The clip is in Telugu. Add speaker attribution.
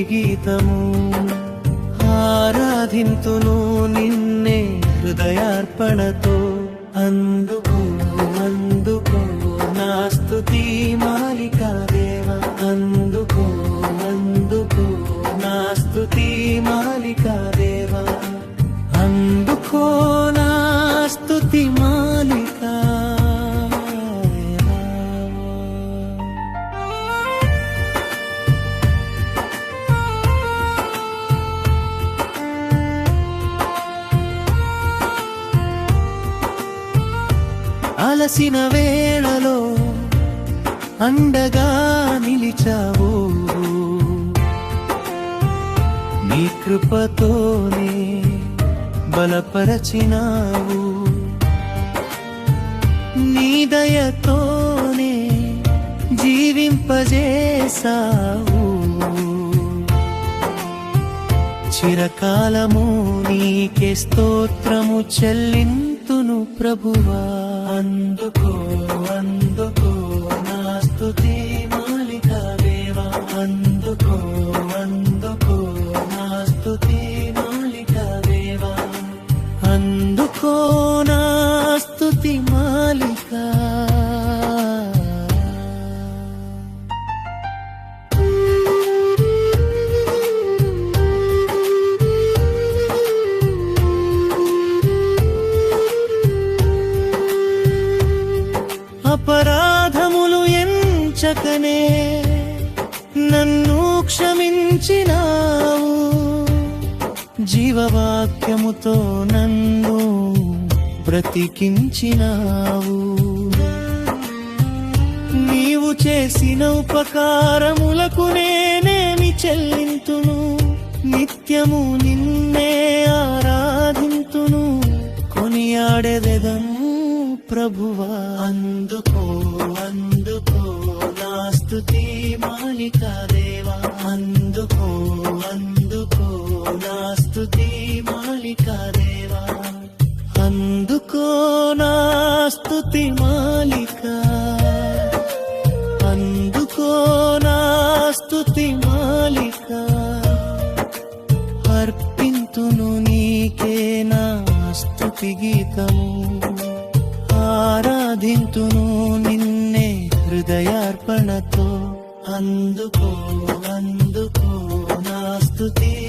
Speaker 1: స్తుతి గీతము. ఆరాధింతును నిన్నే హృదయార్పణతో. అందుకో అందుకో నా స్తుతి మాలికా దేవా. అందుకో అందుకో నా స్తుతి మాలికా దేవా. అందుకో నా స్తుతి మాలికా. అలసిన వేళలో అండగా నిలిచావు. నీ కృపతోనే బలపరచినావు. నీ దయతోనే జీవింపజేసావు. చిరకాలము నీకే స్తోత్రము చెల్లింతును ప్రభువా. అందుకో అందుకో నా స్తుతి మాలికా దేవా. అందుకో అందుకో నా స్తుతి మాలికా దేవా. అందుకో నా స్తుతి మాలికా. అపరాధములు ఎంచకనే నన్ను క్షమించినావు. జీవవాక్యముతో నన్ను బ్రతికించినావు. నీవు చేసిన ఉపకారములకు నేనేమి చెల్లింతును. నిత్యము నిన్నే ఆరాధింతును, కొనియాడెదెదను ప్రభువా. అందుకో అందుకో నా స్తుతి మాలికా దేవా. అందుకో అందుకో నా స్తుతి మాలికా దేవా. అందుకో నా స్తుతి మాలికా. అందుకో నా స్తుతి మాలికా. అర్పింతును నీకే నా స్తుతి గీతము. ఆరాధింతును నిన్నే హృదయార్పణతో. అందుకో అందుకో నా స్తుతి